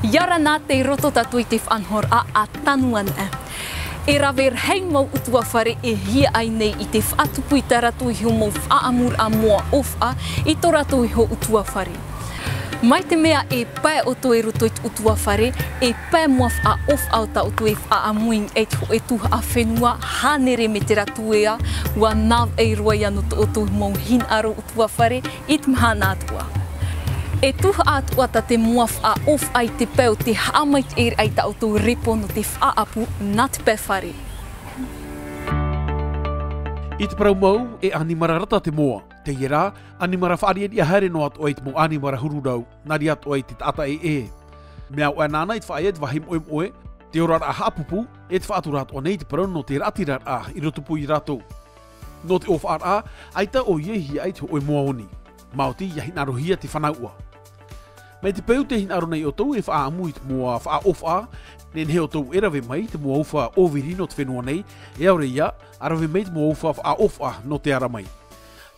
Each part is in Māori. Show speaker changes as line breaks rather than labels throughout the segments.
Yara na te roto tatu I te whanhor a tanuan e. E rawer hei mau utua whare e hia ai nei I te whaatupu I tā ratu I ho mau whaamur a moa ofa I tō ratu I ho utua whare. Mai te mea e pae o tō e roto I utua whare, e pae mua wha of au ta o tō e whaamuing e tō e tuha a whenua, hanere me te ratu ea, ua nav e roa I ano o tō mau hin aro utua whare, I te mahana atua. E tuha atua ta te mua wha of ai te peo te haamait e ai ta o tō repo no te whaapu na te pae whare.
I te parau mau e animara rata te moa. Te ira, animara whaari e haere no atu ai te mo animara hururau, nari atu ai te tata e. Mea o anana I te whae e te wahim oe moe, te orar a hapupu, e te whaaturat o nei te parau no te ratirar a I rotupu I rato. No te ofar a, aita o iehi ai te oe moa oni. Mauti ia hinaro hia te whanaua. Me te peu te hinaro nei o tau e whaamu I te moa wha ofa, nen he o tau erawe mai te moa uwha oviri no te whenua nei, e aure ia, arawe mai te moa uwha wha ofa no te ara mai.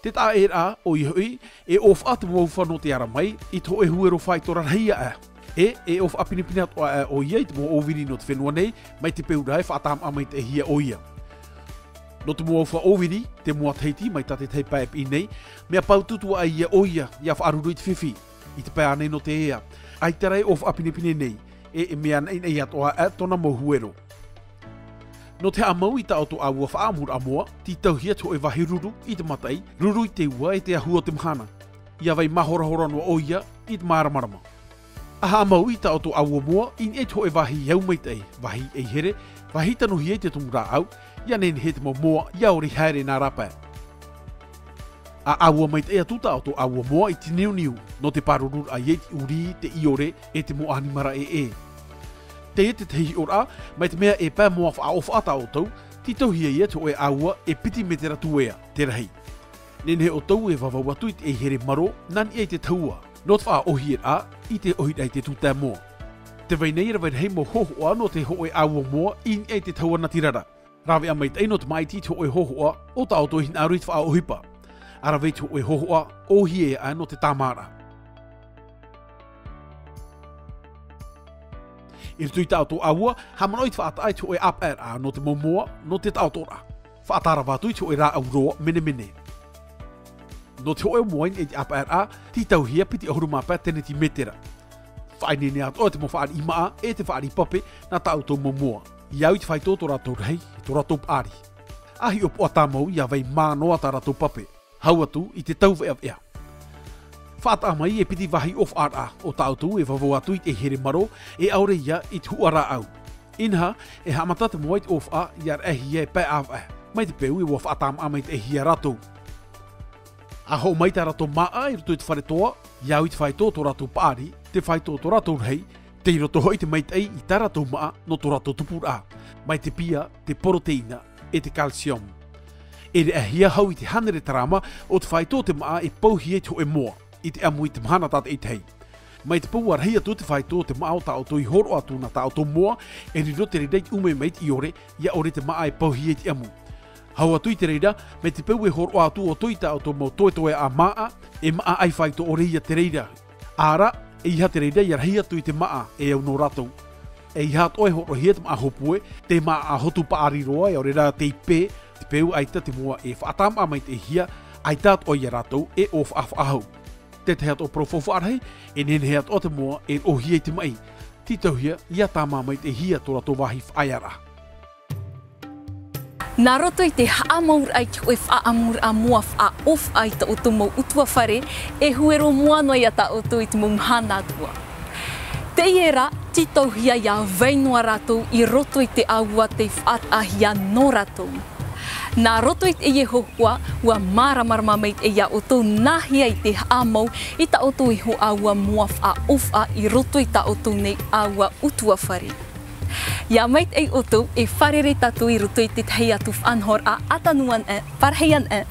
Te tā e rā o I hui, e ofa te moa uwha no te ara mai, I to e huero whai toran heia e. E ofa apinipini atua o ia I te moa oviri no te whenua nei, mai te peu rai whaatam amai te hia o ia. No te moa uwha oviri, te moa teiti mai tate tei paep I nei, mea paututua ai ia o ia, ia whaaruru I te whiwhi, I te pae anei no te ea. Ai te rai ofa apinipini nei, e mea nei atua tona mo huero. No te amau I ta auto aua whaamur amoa, ti tauhia to e wahi ruru I te matai, ruru I te ua e te ahua te mahana. Ia vai mahorahora no o ia I te maramarama. Aha amau I ta auto aua moa, in e to e wahi iau mai tei, wahi e here, wahi tanu hi e te tumura au, ia nen he te moa iauri haere nā rapa. A aua mai te atu ta auto aua moa I te niu, no te parurur a iei uri te iore e te mo animara e. Te te tehi ora, mai te mea e pā moa wha of ata o tau, ti tauhia ia te oe aua e piti me te ratu ea, te rahi. Nene o tau e wawawatu I te e here maro, nan I te taua, no te wha ohi a, I te ohi ai te tuta moa. Te weinei ra hei mo hohoa no te hoe aua moa, in e te taua na tirara. Rawe a mai te no te maiti te oe hohoa, o ta auto hin aru I te wha ohipa. Ara vei te oe hohoa, ohi e a no te tamara. I tui tātou aua, hamanoi te whaatai te oe ap a no te momoa, no te tātora. Whaatara wātui te oe rā auroa mene. No te oe moain e te ap a, ti tauhia piti ahuruma pā tene ti metera. Whaine ne ato te mo whaari imaa e te whaari pape na tātou momoa. Iau I te whai tō rātou rei, tō rātou pāri. Ahi o poa tāmau ia vei mānoa tā rātou pape. Hau atu I te tau vea vea. Whaata mai e piti wahi of ara o tātou e wawau atu I te here maro e aure ia I te huara au. Inha e hamata te moait of a iar ehi e pē awa. Mai te peu e waf atam amai te hia ratou. A ho mai tā ratou maa I roto I te whare toa, iau I te whai tō ratou pāri, te whai tō ratou rei, te roto hoi te maitei I tā ratou maa no tō ratou tupura. Mai te pia, te proteina e te calcium. E re ahia hau I te hanere tarama o te whai tō te maa e pauhi e te hoe moa. I te amu I te mahana tata I te hei. Mai te pau arhei atu te whai tō te maa o ta auto I horo atu na ta auto moa e riro te reidei ume meit I ore ia ore te maa e pauhi e te amu. Hau atu I te reida, me te pau e horo atu o toi ta auto mo toe a maa e maa ai whai tō ore ia te reida. Ara, e iha te reida I arhei atu I te maa e au no ratou. E iha toe horo hia te maa hopue, te maa a hotu paari roa e ore ra te ipe, te peu aita te mua e whaatam amai te hia, aitat o ia ratou e of af ahau. Te te heat o profofu arhei, e nene heat o te moa e o hiei te mai. Ti tauhia, ia tā mamai te hia tō rato wahi whaiara.
Nā roto I te haamaur ai ki oe whaamur a mua wha of ai ta o tumo utua whare, e huero mua no ia ta o tu I te mumhana atua. Te iera, ti tauhia ia weinua ratou I roto I te aua te whaatahia no ratou. Nā roto I te hohua, ua māramarama mei te ia o tō nāhia I te haamau I ta o tō I ho aua mua wha ofa I roto I ta o tō nei aua utua whare. Ia meit ei o tō e wharere tatu I roto I te hei atu whanhor a atanuan e, parheian e.